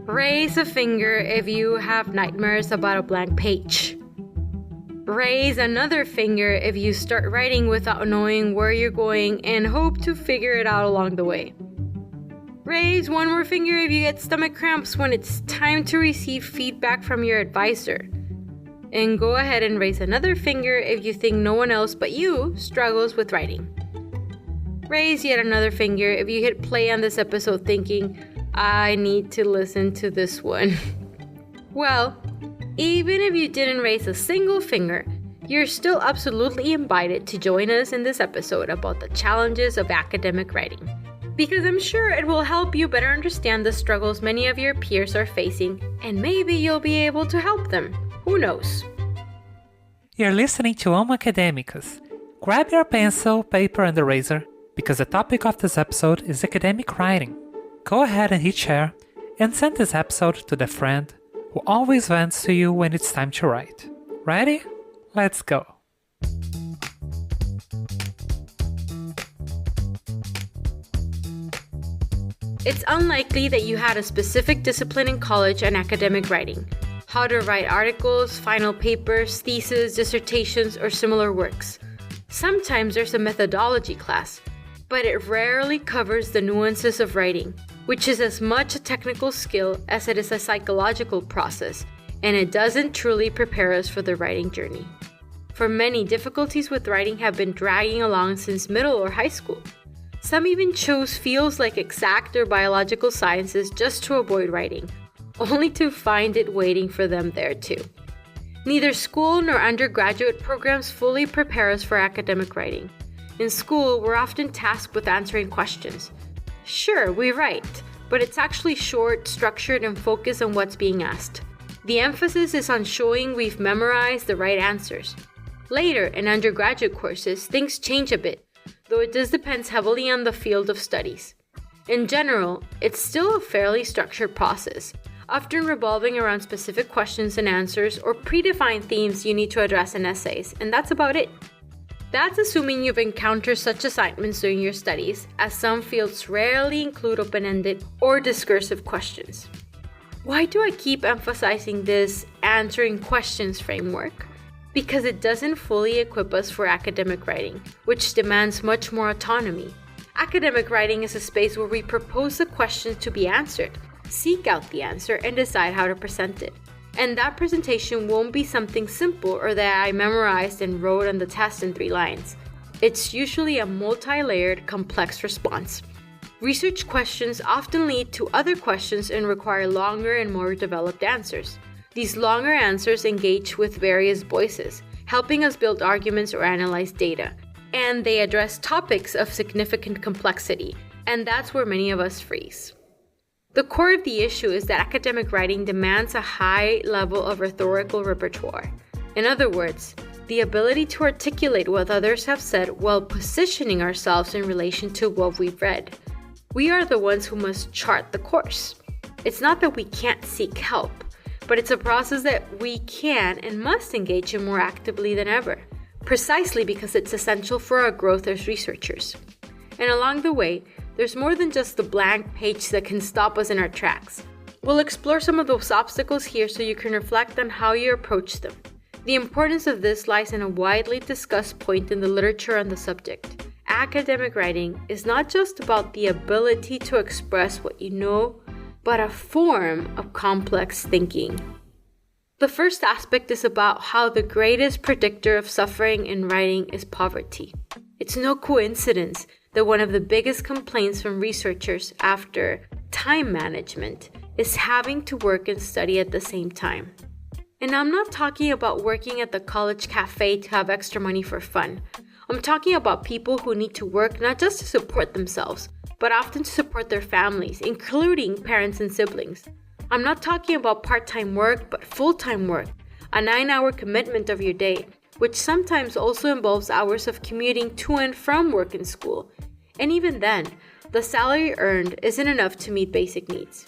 Raise a finger if you have nightmares about a blank page. Raise another finger if you start writing without knowing where you're going and hope to figure it out along the way. Raise one more finger if you get stomach cramps when it's time to receive feedback from your advisor. And go ahead and raise another finger if you think no one else but you struggles with writing. Raise yet another finger if you hit play on this episode thinking, I need to listen to this one. Well, even if you didn't raise a single finger, you're still absolutely invited to join us in this episode about the challenges of academic writing. Because I'm sure it will help you better understand the struggles many of your peers are facing, and maybe you'll be able to help them. Who knows? You're listening to Homo Academicus. Grab your pencil, paper, and eraser, because the topic of this episode is academic writing. Go ahead and hit share, and send this episode to the friend who always vents to you when it's time to write. Ready? Let's go! It's unlikely that you had a specific discipline in college on academic writing. How to write articles, final papers, theses, dissertations, or similar works. Sometimes there's a methodology class, but it rarely covers the nuances of writing, which is as much a technical skill as it is a psychological process, and it doesn't truly prepare us for the writing journey. For many, difficulties with writing have been dragging along since middle or high school. Some even chose fields like exact or biological sciences just to avoid writing, only to find it waiting for them there too. Neither school nor undergraduate programs fully prepare us for academic writing. In school, we're often tasked with answering questions. Sure, we write, but it's actually short, structured, and focused on what's being asked. The emphasis is on showing we've memorized the right answers. Later, in undergraduate courses, things change a bit, though it does depend heavily on the field of studies. In general, it's still a fairly structured process, often revolving around specific questions and answers or predefined themes you need to address in essays, and that's about it. That's assuming you've encountered such assignments during your studies, as some fields rarely include open-ended or discursive questions. Why do I keep emphasizing this answering questions framework? Because it doesn't fully equip us for academic writing, which demands much more autonomy. Academic writing is a space where we propose the questions to be answered, seek out the answer, and decide how to present it. And that presentation won't be something simple or that I memorized and wrote on the test in 3 lines. It's usually a multi-layered, complex response. Research questions often lead to other questions and require longer and more developed answers. These longer answers engage with various voices, helping us build arguments or analyze data. And they address topics of significant complexity, and that's where many of us freeze. The core of the issue is that academic writing demands a high level of rhetorical repertoire. In other words, the ability to articulate what others have said while positioning ourselves in relation to what we've read. We are the ones who must chart the course. It's not that we can't seek help, but it's a process that we can and must engage in more actively than ever, precisely because it's essential for our growth as researchers. And along the way, there's more than just the blank page that can stop us in our tracks. We'll explore some of those obstacles here so you can reflect on how you approach them. The importance of this lies in a widely discussed point in the literature on the subject. Academic writing is not just about the ability to express what you know, but a form of complex thinking. The first aspect is about how the greatest predictor of suffering in writing is poverty. It's no coincidence that one of the biggest complaints from researchers after time management is having to work and study at the same time. And I'm not talking about working at the college cafe to have extra money for fun. I'm talking about people who need to work not just to support themselves, but often to support their families, including parents and siblings. I'm not talking about part-time work, but full-time work, a 9-hour commitment of your day, which sometimes also involves hours of commuting to and from work and school. And even then, the salary earned isn't enough to meet basic needs.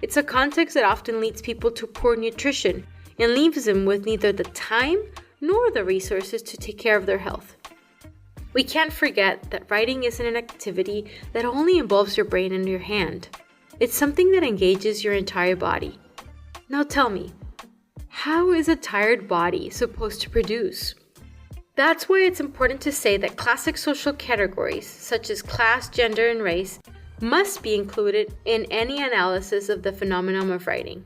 It's a context that often leads people to poor nutrition and leaves them with neither the time nor the resources to take care of their health. We can't forget that writing isn't an activity that only involves your brain and your hand. It's something that engages your entire body. Now tell me, how is a tired body supposed to produce? That's why it's important to say that classic social categories, such as class, gender, and race, must be included in any analysis of the phenomenon of writing.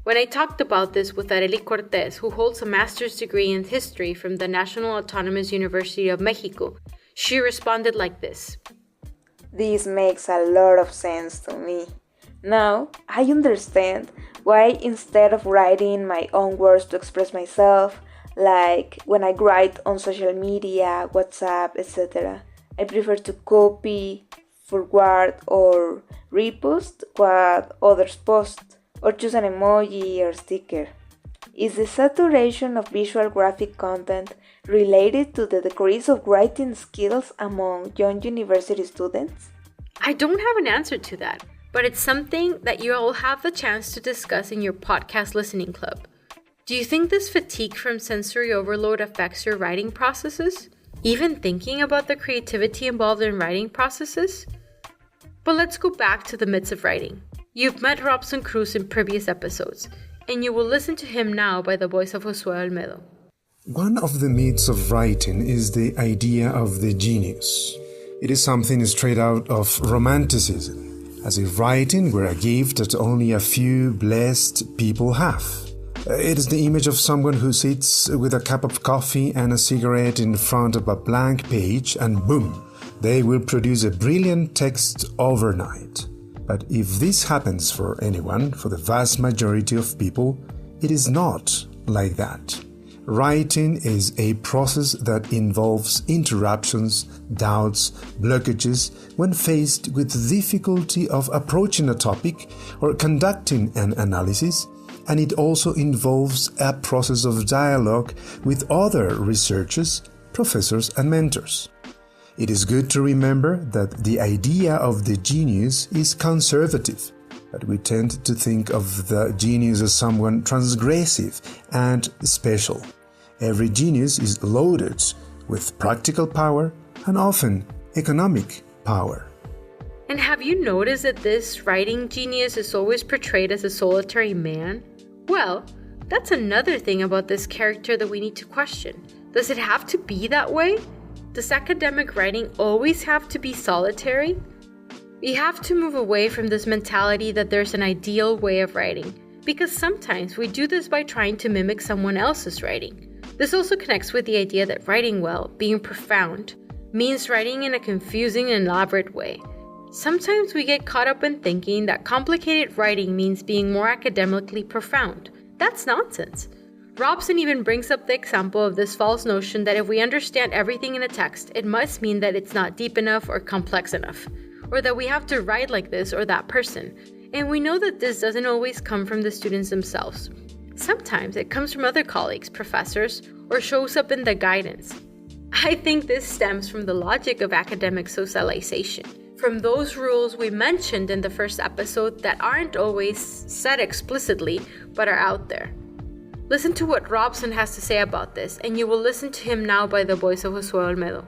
When I talked about this with Arely Cortez, who holds a master's degree in history from the National Autonomous University of Mexico, she responded like this. This makes a lot of sense to me. Now, I understand why instead of writing my own words to express myself, like when I write on social media, WhatsApp, etc., I prefer to copy, forward, or repost what others post, or choose an emoji or sticker. Is the saturation of visual graphic content related to the decrease of writing skills among young university students? I don't have an answer to that, but it's something that you will have the chance to discuss in your podcast listening club. Do you think this fatigue from sensory overload affects your writing processes? Even thinking about the creativity involved in writing processes? But let's go back to the myths of writing. You've met Robson Cruz in previous episodes, and you will listen to him now by the voice of Josué Olmedo. One of the myths of writing is the idea of the genius. It is something straight out of Romanticism, as if writing were a gift that only a few blessed people have. It is the image of someone who sits with a cup of coffee and a cigarette in front of a blank page and boom, they will produce a brilliant text overnight. But if this happens for anyone, for the vast majority of people, it is not like that. Writing is a process that involves interruptions, doubts, blockages when faced with the difficulty of approaching a topic or conducting an analysis, and it also involves a process of dialogue with other researchers, professors, and mentors. It is good to remember that the idea of the genius is conservative, but we tend to think of the genius as someone transgressive and special. Every genius is loaded with practical power and often economic power. And have you noticed that this writing genius is always portrayed as a solitary man? Well, that's another thing about this character that we need to question. Does it have to be that way? Does academic writing always have to be solitary? We have to move away from this mentality that there's an ideal way of writing, because sometimes we do this by trying to mimic someone else's writing. This also connects with the idea that writing well, being profound, means writing in a confusing and elaborate way. Sometimes we get caught up in thinking that complicated writing means being more academically profound. That's nonsense. Robson even brings up the example of this false notion that if we understand everything in a text, it must mean that it's not deep enough or complex enough, or that we have to write like this or that person. And we know that this doesn't always come from the students themselves. Sometimes it comes from other colleagues, professors, or shows up in the guidance. I think this stems from the logic of academic socialization, from those rules we mentioned in the first episode that aren't always said explicitly, but are out there. Listen to what Robson has to say about this, and you will listen to him now by the voice of Josué Olmedo.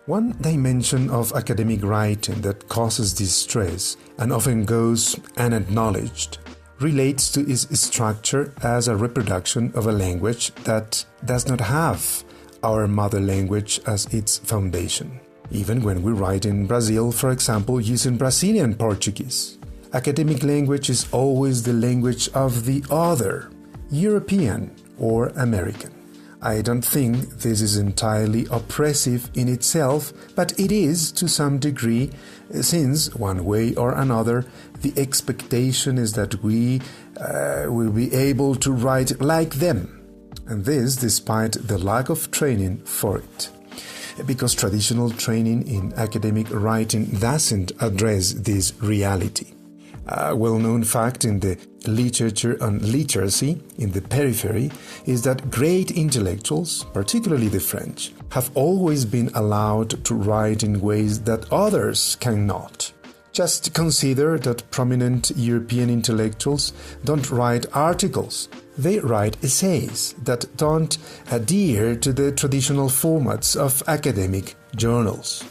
One dimension of academic writing that causes distress and often goes unacknowledged relates to its structure as a reproduction of a language that does not have our mother language as its foundation. Even when we write in Brazil, for example, using Brazilian Portuguese, academic language is always the language of the other, European or American. I don't think this is entirely oppressive in itself, but it is to some degree, since one way or another, the expectation is that we will be able to write like them, and this despite the lack of training for it. Because traditional training in academic writing doesn't address this reality. A well-known fact in the literature on literacy in the periphery is that great intellectuals, particularly the French, have always been allowed to write in ways that others cannot. Just consider that prominent European intellectuals don't write articles. They write essays that don't adhere to the traditional formats of academic journals.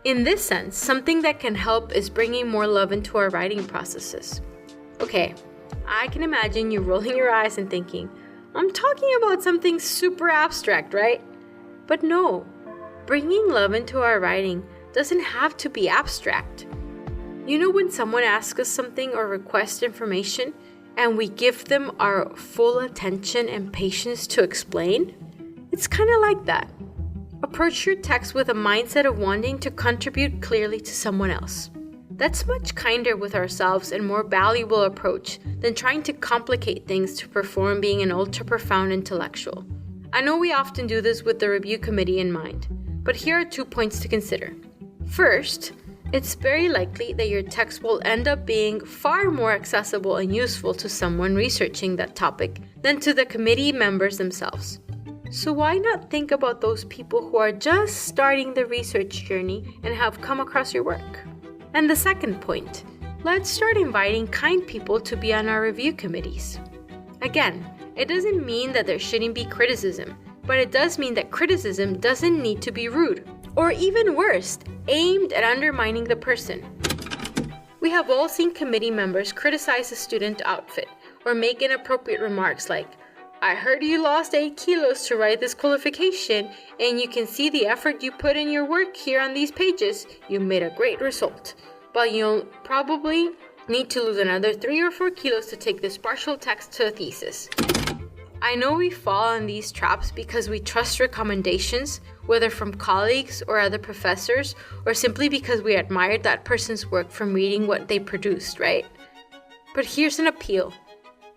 In this sense, something that can help is bringing more love into our writing processes. Okay, I can imagine you rolling your eyes and thinking, I'm talking about something super abstract, right? But no, bringing love into our writing doesn't have to be abstract. You know when someone asks us something or requests information and we give them our full attention and patience to explain? It's kind of like that. Approach your text with a mindset of wanting to contribute clearly to someone else. That's much kinder with ourselves and more valuable approach than trying to complicate things to perform being an ultra-profound intellectual. I know we often do this with the review committee in mind, but here are 2 points to consider. First, it's very likely that your text will end up being far more accessible and useful to someone researching that topic than to the committee members themselves. So why not think about those people who are just starting the research journey and have come across your work? And the second point, let's start inviting kind people to be on our review committees. Again, it doesn't mean that there shouldn't be criticism, but it does mean that criticism doesn't need to be rude, or even worse, aimed at undermining the person. We have all seen committee members criticize a student outfit or make inappropriate remarks like, I heard you lost 8 kilos to write this qualification, and you can see the effort you put in your work here on these pages. You made a great result, but you'll probably need to lose another 3 or 4 kilos to take this partial text to a thesis. I know we fall in these traps because we trust recommendations, whether from colleagues or other professors, or simply because we admired that person's work from reading what they produced, right? But here's an appeal.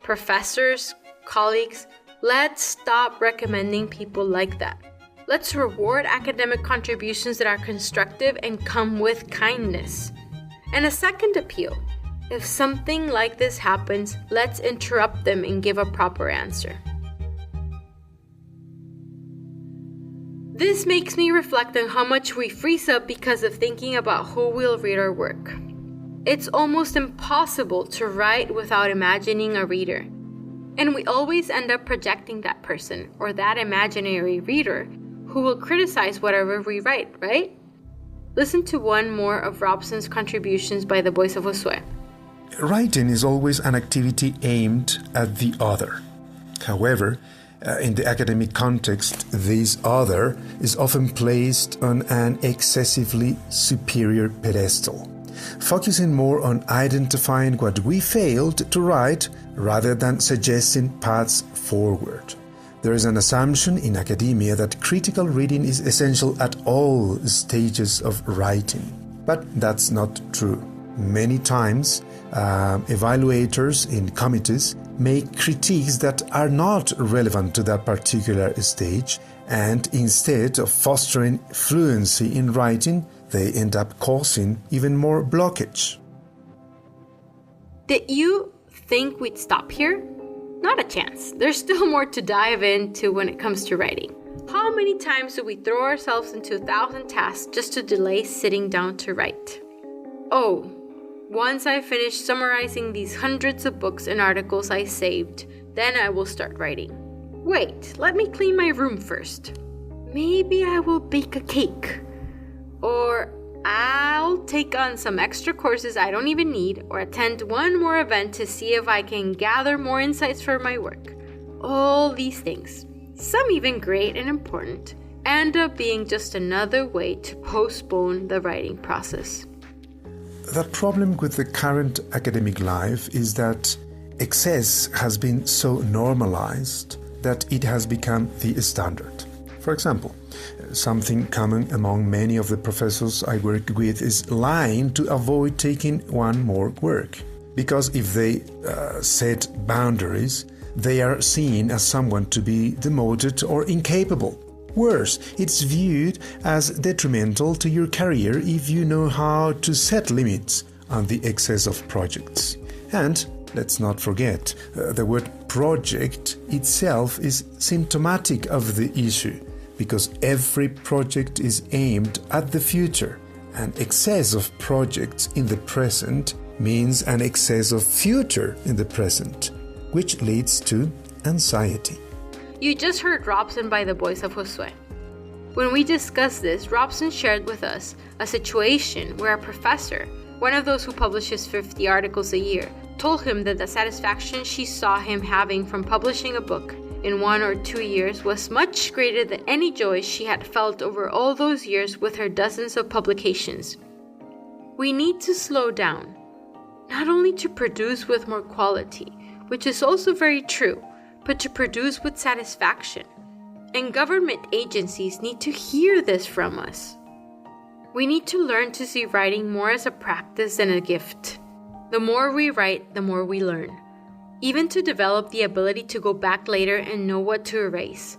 Professors, colleagues, let's stop recommending people like that. Let's reward academic contributions that are constructive and come with kindness. And a second appeal, if something like this happens, let's interrupt them and give a proper answer. This makes me reflect on how much we freeze up because of thinking about who will read our work. It's almost impossible to write without imagining a reader. And we always end up projecting that person or that imaginary reader who will criticize whatever we write, right? Listen to one more of Robson's contributions by the voice of Josue. Writing is always an activity aimed at the other. However, in the academic context, this other is often placed on an excessively superior pedestal, focusing more on identifying what we failed to write rather than suggesting paths forward. There is an assumption in academia that critical reading is essential at all stages of writing, but that's not true. Many times, evaluators in committees make critiques that are not relevant to that particular stage, and instead of fostering fluency in writing, they end up causing even more blockage. Did you think we'd stop here? Not a chance. There's still more to dive into when it comes to writing. How many times do we throw ourselves into 1,000 tasks just to delay sitting down to write? Oh, once I finish summarizing these hundreds of books and articles I saved, then I will start writing. Wait, let me clean my room first. Maybe I will bake a cake. Or I'll take on some extra courses I don't even need, or attend one more event to see if I can gather more insights for my work. All these things, some even great and important, end up being just another way to postpone the writing process. The problem with the current academic life is that excess has been so normalized that it has become the standard. For example, something common among many of the professors I work with is lying to avoid taking one more work. Because if they set boundaries, they are seen as someone to be demoted or incapable. Worse, it's viewed as detrimental to your career if you know how to set limits on the excess of projects. And let's not forget, the word project itself is symptomatic of the issue, because every project is aimed at the future. An excess of projects in the present means an excess of future in the present, which leads to anxiety. You just heard Robson by the voice of Josue. When we discussed this, Robson shared with us a situation where a professor, one of those who publishes 50 articles a year, told him that the satisfaction she saw him having from publishing a book in 1 or 2 years was much greater than any joy she had felt over all those years with her dozens of publications. We need to slow down, not only to produce with more quality, which is also very true, but to produce with satisfaction. And government agencies need to hear this from us. We need to learn to see writing more as a practice than a gift. The more we write, the more we learn. Even to develop the ability to go back later and know what to erase.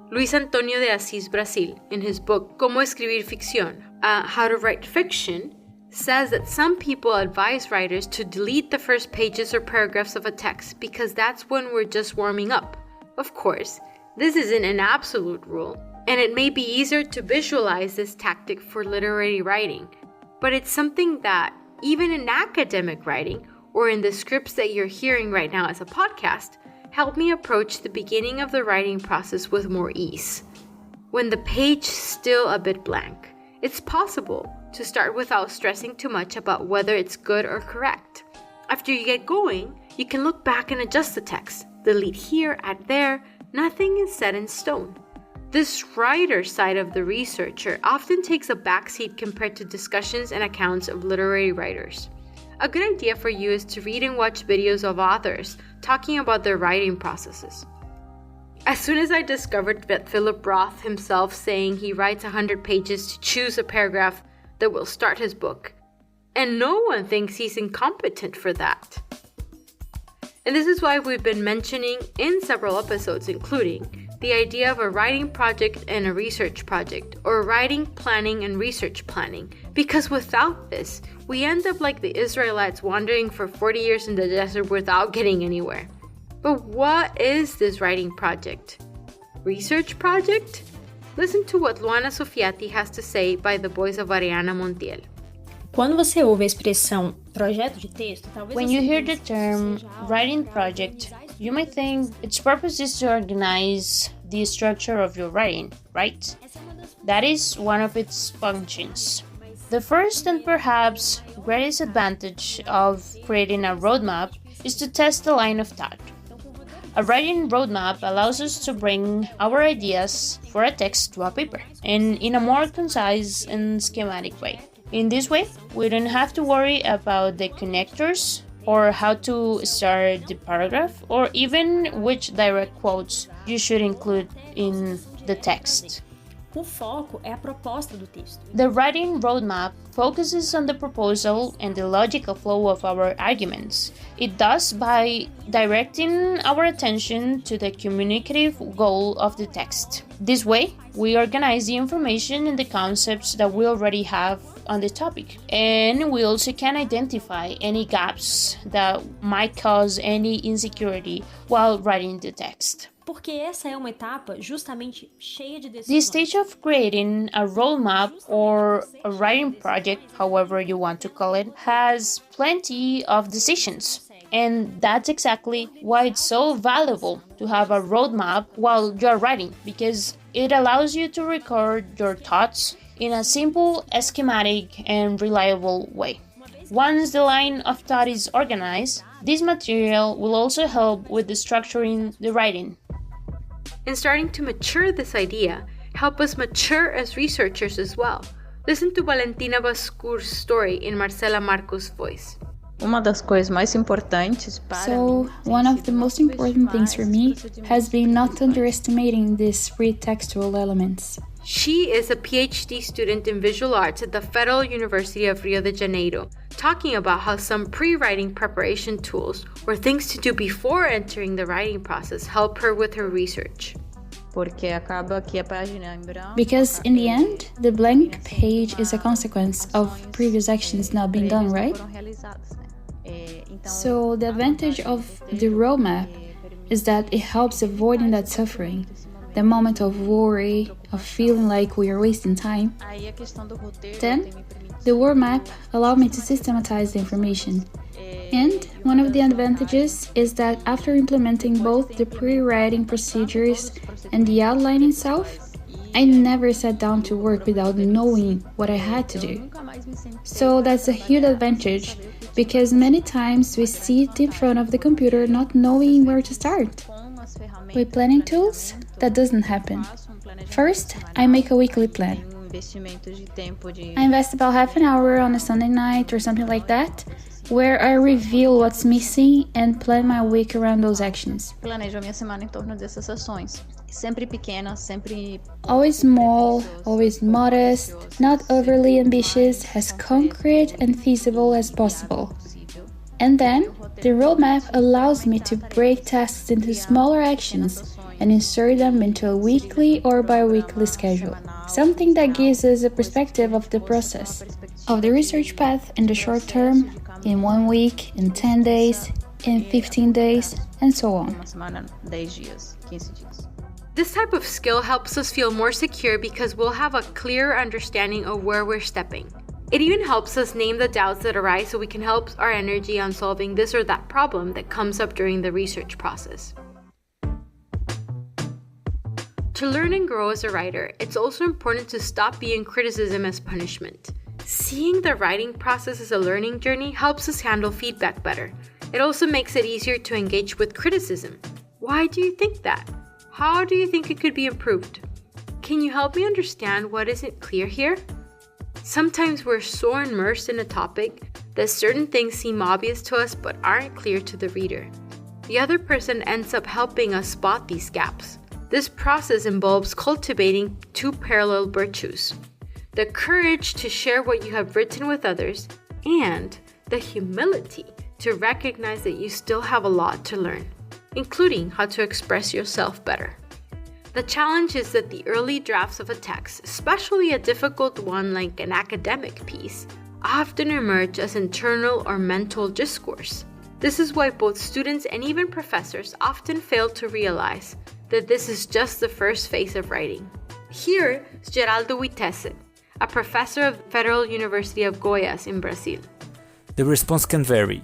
Luis Antonio de Assis Brasil, in his book Cómo escribir ficción, How to Write Fiction, says that some people advise writers to delete the first pages or paragraphs of a text because that's when we're just warming up. Of course, this isn't an absolute rule, and it may be easier to visualize this tactic for literary writing, but it's something that, even in academic writing, or in the scripts that you're hearing right now as a podcast, help me approach the beginning of the writing process with more ease. When the page is still a bit blank, it's possible to start without stressing too much about whether it's good or correct. After you get going, you can look back and adjust the text, delete here, add there. Nothing is set in stone. This writer side of the researcher often takes a backseat compared to discussions and accounts of literary writers. A good idea for you is to read and watch videos of authors talking about their writing processes. As soon as I discovered that Philip Roth himself saying he writes 100 pages to choose a paragraph that will start his book, and no one thinks he's incompetent for that. And this is why we've been mentioning in several episodes, including the idea of a writing project and a research project, or writing planning and research planning, because without this, we end up like the Israelites wandering for 40 years in the desert without getting anywhere. But what is this writing project? Research project? Listen to what Luana Sofiati has to say by the voice of Ariana Montiel. Quando você ouve a expressão projeto de texto, when you hear the term writing project, you might think its purpose is to organize the structure of your writing, right? That is one of its functions. The first and perhaps greatest advantage of creating a roadmap is to test the line of thought. A writing roadmap allows us to bring our ideas for a text to a paper, and in a more concise and schematic way. In this way, we don't have to worry about the connectors or how to start the paragraph or even which direct quotes you should include in the text. O foco é a proposta do texto. The writing roadmap focuses on the proposal and the logical flow of our arguments. It does by directing our attention to the communicative goal of the text. This way, we organize the information and the concepts that we already have on the topic, and we also can identify any gaps that might cause any insecurity while writing the text. Porque essa é uma etapa justamente cheia de decisões. The stage of creating a roadmap or a writing project, however you want to call it, has plenty of decisions. And that's exactly why it's so valuable to have a roadmap while you're writing, because it allows you to record your thoughts in a simple, schematic, and reliable way. Once the line of thought is organized, this material will also help with the structuring the writing. And starting to mature this idea, help us mature as researchers as well. Listen to Valentina Bascour's story in Marcela Marcos' voice. Uma das coisas mais importantes para So, one of the most important things for me has been not underestimating these pretextual elements. She is a PhD student in visual arts at the Federal University of Rio de Janeiro, talking about how some pre-writing preparation tools or things to do before entering the writing process help her with her research. porque acaba que a página em branco. Because in the end, the blank page is a consequence of previous actions not being done, right? So the advantage of the roadmap is that it helps avoiding that suffering, the moment of worry, of feeling like we are wasting time. Then, the word map allowed me to systematize the information. And one of the advantages is that after implementing both the pre-writing procedures and the outline itself, I never sat down to work without knowing what I had to do. So that's a huge advantage because many times we sit in front of the computer not knowing where to start. With planning tools, that doesn't happen. First, I make a weekly plan. I invest about half an hour on a Sunday night or something like that, where I reveal what's missing and plan my week around those actions. Planejo a minha semana em torno dessas ações. Sempre pequena, sempre... Always small, always modest, not overly ambitious, as concrete and feasible as possible. And then, the roadmap allows me to break tasks into smaller actions and insert them into a weekly or bi-weekly schedule. Something that gives us a perspective of the process, of the research path in the short term, in 1 week, in 10 days, in 15 days, and so on. This type of skill helps us feel more secure because we'll have a clear understanding of where we're stepping. It even helps us name the doubts that arise so we can help our energy on solving this or that problem that comes up during the research process. To learn and grow as a writer, it's also important to stop viewing criticism as punishment. Seeing the writing process as a learning journey helps us handle feedback better. It also makes it easier to engage with criticism. Why do you think that? How do you think it could be improved? Can you help me understand what isn't clear here? Sometimes we're so immersed in a topic that certain things seem obvious to us but aren't clear to the reader. The other person ends up helping us spot these gaps. This process involves cultivating two parallel virtues: the courage to share what you have written with others and the humility to recognize that you still have a lot to learn, including how to express yourself better. The challenge is that the early drafts of a text, especially a difficult one like an academic piece, often emerge as internal or mental discourse. This is why both students and even professors often fail to realize that this is just the first phase of writing. Here is Geraldo Witesse, a professor of the Federal University of Goiás in Brazil. The response can vary.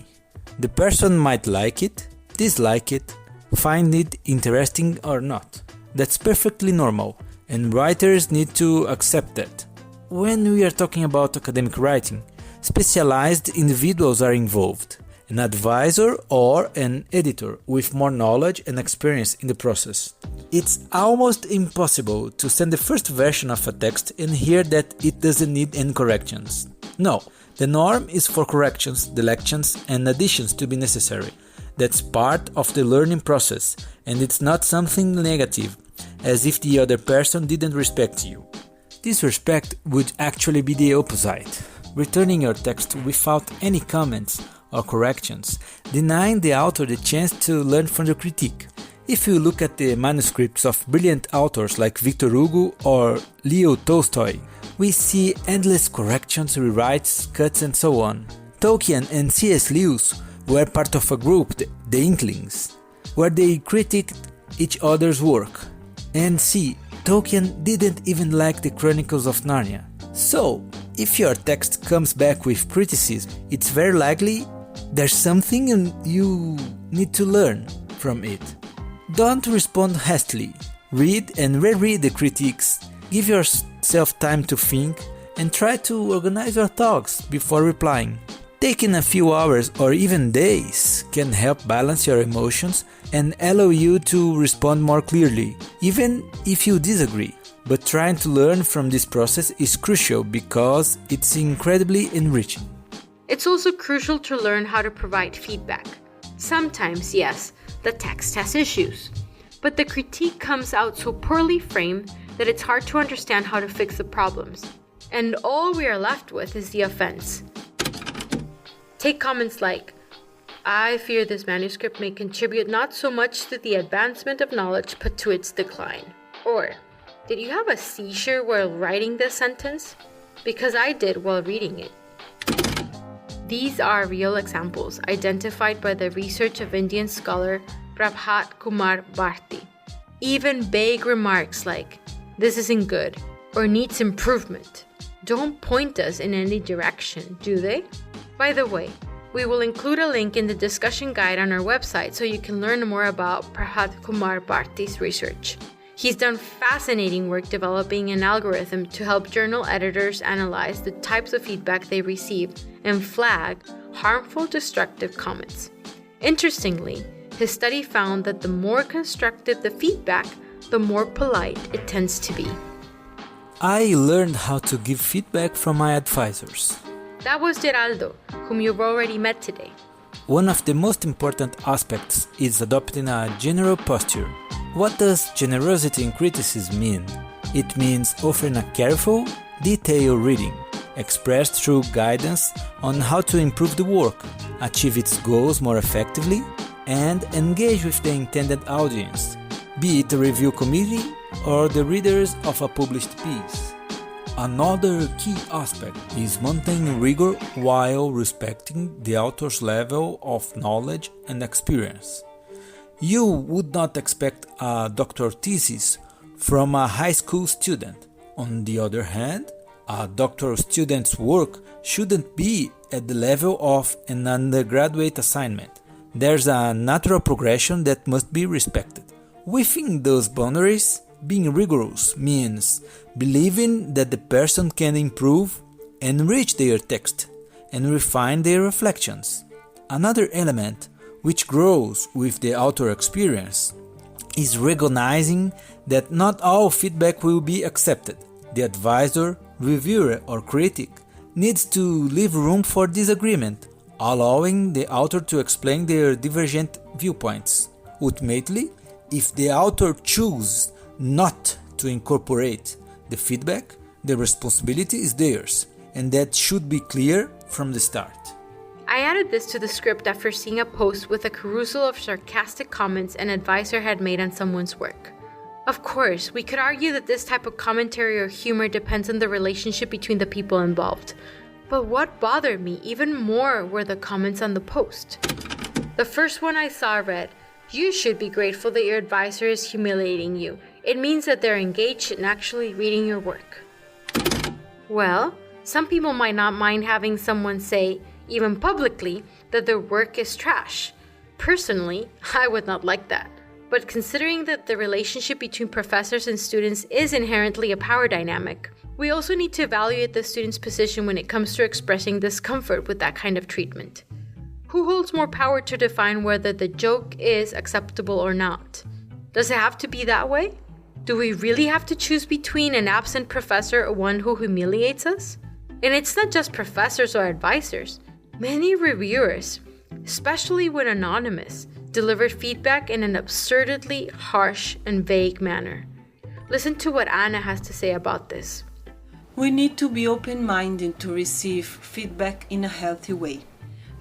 The person might like it, dislike it, find it interesting or not. That's perfectly normal, and writers need to accept that. When we are talking about academic writing, specialized individuals are involved, an advisor or an editor with more knowledge and experience in the process. It's almost impossible to send the first version of a text and hear that it doesn't need any corrections. No, the norm is for corrections, deletions, and additions to be necessary. That's part of the learning process, and it's not something negative, as if the other person didn't respect you. Disrespect would actually be the opposite, returning your text without any comments or corrections, denying the author the chance to learn from the critique. If you look at the manuscripts of brilliant authors like Victor Hugo or Leo Tolstoy, we see endless corrections, rewrites, cuts, and so on. Tolkien and C.S. Lewis were part of a group, the Inklings, where they critiqued each other's work. And see, Tolkien didn't even like the Chronicles of Narnia. So, if your text comes back with criticism, it's very likely there's something you need to learn from it. Don't respond hastily. Read and reread the critiques. Give yourself time to think and try to organize your thoughts before replying. Taking a few hours or even days can help balance your emotions and allow you to respond more clearly, even if you disagree. But trying to learn from this process is crucial because it's incredibly enriching. It's also crucial to learn how to provide feedback. Sometimes, yes, the text has issues, but the critique comes out so poorly framed that it's hard to understand how to fix the problems. And all we are left with is the offense. Take comments like, "I fear this manuscript may contribute not so much to the advancement of knowledge but to its decline." Or, "Did you have a seizure while writing this sentence? Because I did while reading it." These are real examples identified by the research of Indian scholar Prabhat Kumar Bharti. Even vague remarks like, "This isn't good," or "needs improvement," don't point us in any direction, do they? By the way, we will include a link in the discussion guide on our website so you can learn more about Prabhat Kumar Bharti's research. He's done fascinating work developing an algorithm to help journal editors analyze the types of feedback they receive and flag harmful, destructive comments. Interestingly, his study found that the more constructive the feedback, the more polite it tends to be. I learned how to give feedback from my advisors. That was Geraldo, whom you've already met today. One of the most important aspects is adopting a general posture. What does generosity in criticism mean? It means offering a careful, detailed reading, expressed through guidance on how to improve the work, achieve its goals more effectively, and engage with the intended audience, be it a review committee or the readers of a published piece. Another key aspect is maintaining rigor while respecting the author's level of knowledge and experience. You would not expect a doctoral thesis from a high school student. On the other hand, a doctoral student's work shouldn't be at the level of an undergraduate assignment. There's a natural progression that must be respected. Within those boundaries, being rigorous means believing that the person can improve, enrich their text, and refine their reflections. Another element which grows with the author experience is recognizing that not all feedback will be accepted. The advisor, reviewer, or critic needs to leave room for disagreement, allowing the author to explain their divergent viewpoints. Ultimately, if the author chooses not to incorporate the feedback, the responsibility is theirs, and that should be clear from the start. I added this to the script after seeing a post with a carousel of sarcastic comments an advisor had made on someone's work. Of course, we could argue that this type of commentary or humor depends on the relationship between the people involved. But what bothered me even more were the comments on the post. The first one I saw read, "You should be grateful that your advisor is humiliating you. It means that they're engaged in actually reading your work." Well, some people might not mind having someone say, even publicly, that their work is trash. Personally, I would not like that. But considering that the relationship between professors and students is inherently a power dynamic, we also need to evaluate the student's position when it comes to expressing discomfort with that kind of treatment. Who holds more power to define whether the joke is acceptable or not? Does it have to be that way? Do we really have to choose between an absent professor or one who humiliates us? And it's not just professors or advisors. Many reviewers, especially when anonymous, delivered feedback in an absurdly harsh and vague manner. Listen to what Anna has to say about this. We need to be open-minded to receive feedback in a healthy way.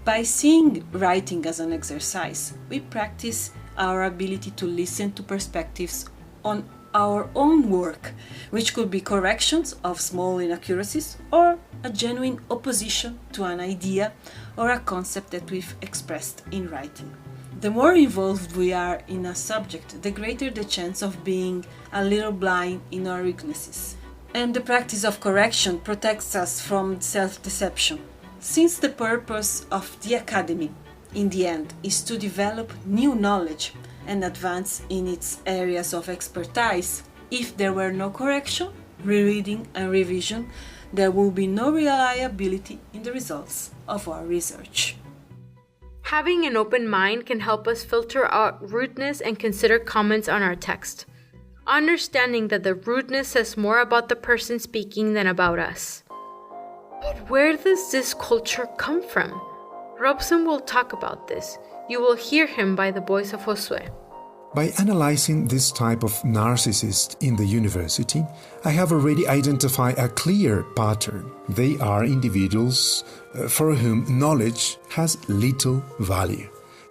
By seeing writing as an exercise, we practice our ability to listen to perspectives on our own work, which could be corrections of small inaccuracies or a genuine opposition to an idea or a concept that we've expressed in writing. The more involved we are in a subject, the greater the chance of being a little blind in our weaknesses. And the practice of correction protects us from self-deception. Since the purpose of the academy, in the end, is to develop new knowledge and advance in its areas of expertise, if there were no correction, rereading and revision, there will be no reliability in the results of our research. Having an open mind can help us filter out rudeness and consider comments on our text, understanding that the rudeness says more about the person speaking than about us. But where does this culture come from? Robson will talk about this. You will hear him by the voice of Josue. By analyzing this type of narcissist in the university, I have already identified a clear pattern. They are individuals for whom knowledge has little value.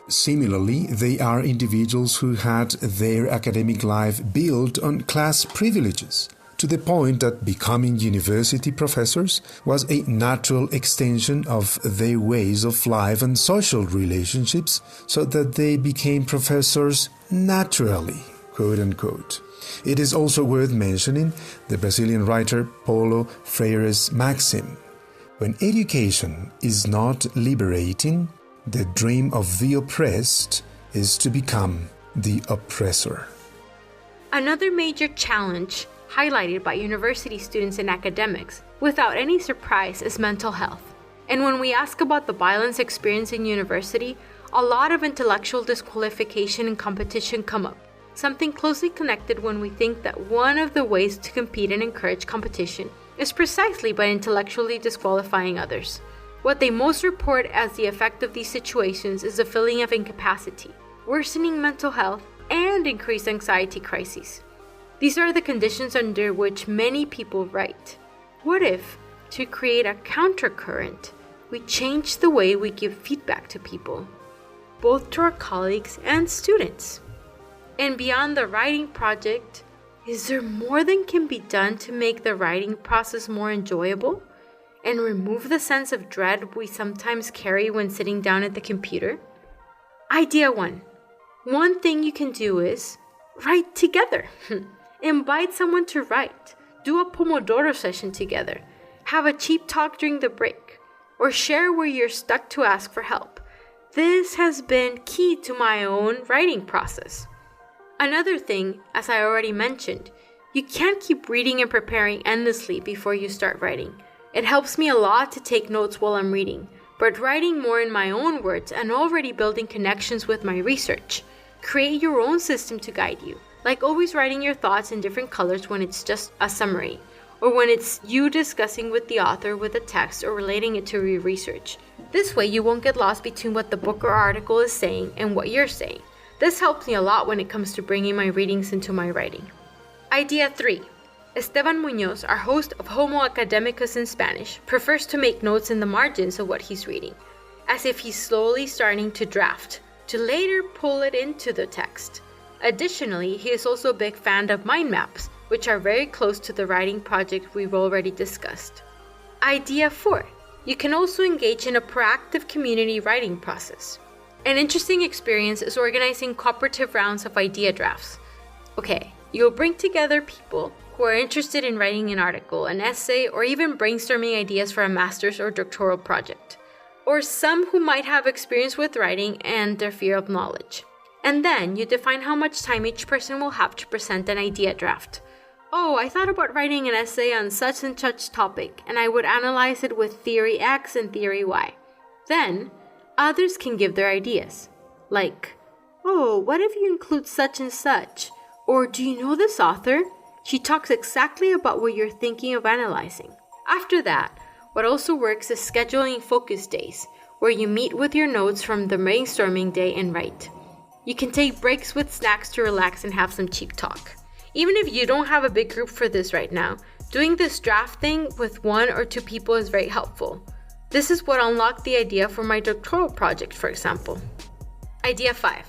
Similarly, they are individuals who had their academic life built on class privileges, to the point that becoming university professors was a natural extension of their ways of life and social relationships, so that they became professors naturally, quote unquote. It is also worth mentioning the Brazilian writer Paulo Freire's maxim: when education is not liberating, the dream of the oppressed is to become the oppressor. Another major challenge highlighted by university students and academics, without any surprise, is mental health. And when we ask about the violence experienced in university, a lot of intellectual disqualification and competition come up, something closely connected when we think that one of the ways to compete and encourage competition is precisely by intellectually disqualifying others. What they most report as the effect of these situations is a feeling of incapacity, worsening mental health, and increased anxiety crises. These are the conditions under which many people write. What if, to create a countercurrent, we change the way we give feedback to people, both to our colleagues and students? And beyond the writing project, is there more than can be done to make the writing process more enjoyable and remove the sense of dread we sometimes carry when sitting down at the computer? Idea 1. One thing you can do is write together. Invite someone to write. Do a Pomodoro session together. Have a cheap talk during the break. Or share where you're stuck to ask for help. This has been key to my own writing process. Another thing, as I already mentioned, you can't keep reading and preparing endlessly before you start writing. It helps me a lot to take notes while I'm reading, but writing more in my own words and already building connections with my research. Create your own system to guide you, like always writing your thoughts in different colors when it's just a summary, or when it's you discussing with the author with a text or relating it to your research. This way you won't get lost between what the book or article is saying and what you're saying. This helps me a lot when it comes to bringing my readings into my writing. Idea 3. Esteban Muñoz, our host of Homo Academicus in Spanish, prefers to make notes in the margins of what he's reading, as if he's slowly starting to draft, to later pull it into the text. Additionally, he is also a big fan of mind maps, which are very close to the writing project we've already discussed. Idea 4. You can also engage in a proactive community writing process. An interesting experience is organizing cooperative rounds of idea drafts. Okay, you'll bring together people who are interested in writing an article, an essay, or even brainstorming ideas for a master's or doctoral project. Or some who might have experience with writing and their fear of knowledge. And then you define how much time each person will have to present an idea draft. Oh, I thought about writing an essay on such and such topic, and I would analyze it with theory X and theory Y. Then, others can give their ideas. Like, oh, what if you include such and such? Or do you know this author? She talks exactly about what you're thinking of analyzing. After that, what also works is scheduling focus days, where you meet with your notes from the brainstorming day and write. You can take breaks with snacks to relax and have some cheap talk. Even if you don't have a big group for this right now, doing this draft thing with 1 or 2 people is very helpful. This is what unlocked the idea for my doctoral project, for example. Idea 5.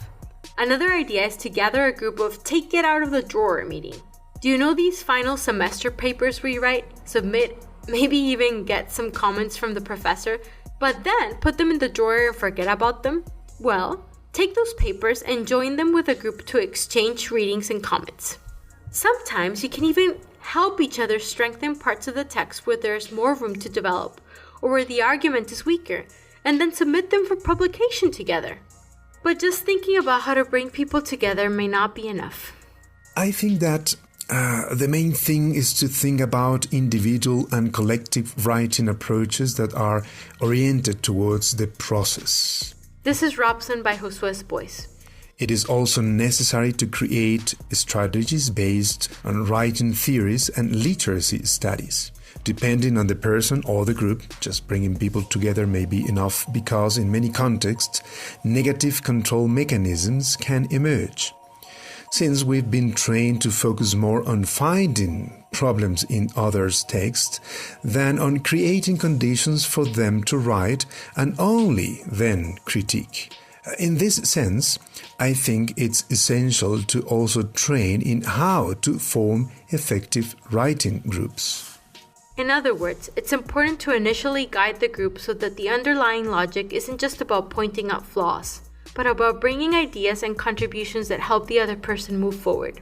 Another idea is to gather a group of take it out of the drawer meeting. Do you know these final semester papers we write, submit, maybe even get some comments from the professor, but then put them in the drawer and forget about them? Well, take those papers and join them with a group to exchange readings and comments. Sometimes you can even help each other strengthen parts of the text where there's more room to develop, or where the argument is weaker, and then submit them for publication together. But just thinking about how to bring people together may not be enough. I think that the main thing is to think about individual and collective writing approaches that are oriented towards the process. This is Robson by Josué's voice. It is also necessary to create strategies based on writing theories and literacy studies. Depending on the person or the group, just bringing people together may be enough because in many contexts, negative control mechanisms can emerge. Since we've been trained to focus more on finding problems in others' texts than on creating conditions for them to write and only then critique. In this sense, I think it's essential to also train in how to form effective writing groups. In other words, it's important to initially guide the group so that the underlying logic isn't just about pointing out flaws, but about bringing ideas and contributions that help the other person move forward.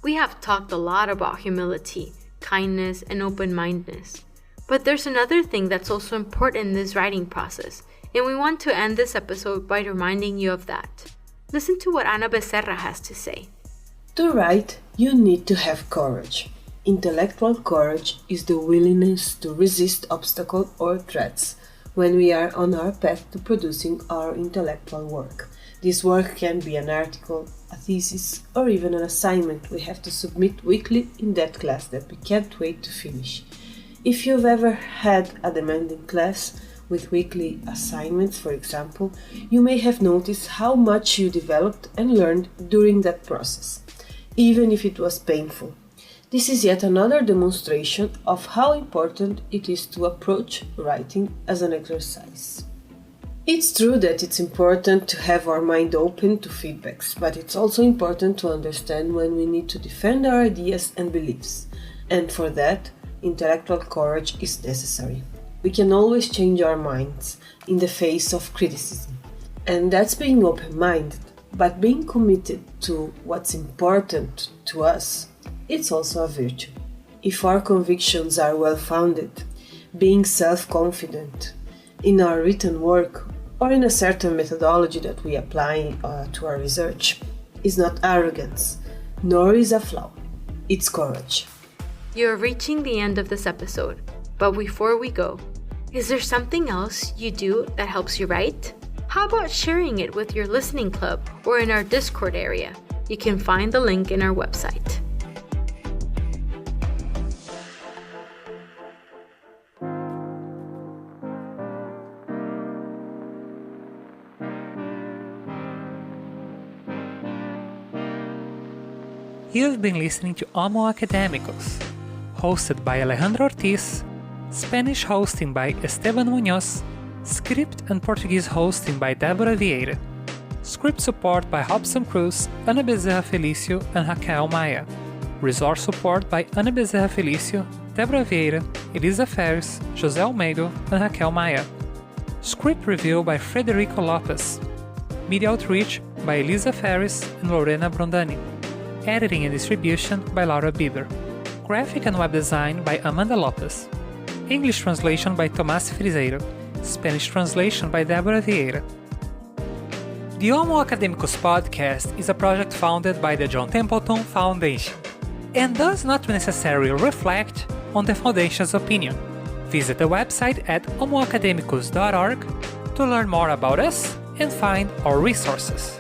We have talked a lot about humility, kindness, and open-mindedness. But there's another thing that's also important in this writing process, and we want to end this episode by reminding you of that. Listen to what Ana Becerra has to say. To write, you need to have courage. Intellectual courage is the willingness to resist obstacles or threats when we are on our path to producing our intellectual work. This work can be an article, a thesis, or even an assignment we have to submit weekly in that class that we can't wait to finish. If you've ever had a demanding class with weekly assignments, for example, you may have noticed how much you developed and learned during that process, even if it was painful. This is yet another demonstration of how important it is to approach writing as an exercise. It's true that it's important to have our mind open to feedbacks, but it's also important to understand when we need to defend our ideas and beliefs. And for that, intellectual courage is necessary. We can always change our minds in the face of criticism. And that's being open-minded, but being committed to what's important to us, it's also a virtue. If our convictions are well-founded, being self-confident in our written work or in a certain methodology that we apply to our research is not arrogance, nor is a flaw. It's courage. You're reaching the end of this episode, but before we go, is there something else you do that helps you write? How about sharing it with your listening club or in our Discord area? You can find the link in our website. You've been listening to Homo Academicus, hosted by Alejandro Ortiz, Spanish hosting by Esteban Muñoz, script and Portuguese hosting by Débora Vieira, script support by Robson Cruz, Ana Bezerra Felício and Raquel Maia, resource support by Ana Bezerra Felício, Débora Vieira, Elisa Ferres, José Almeida and Raquel Maia, script review by Frederico Lopes, media outreach by Elisa Ferres and Lorena Brondani, editing and distribution by Laura Bieber, graphic and web design by Amanda Lopes, English translation by Tomás Friseiro, Spanish translation by Débora Vieira. The Homo Academicus podcast is a project founded by the John Templeton Foundation and does not necessarily reflect on the Foundation's opinion. Visit the website at homoacademicus.org to learn more about us and find our resources.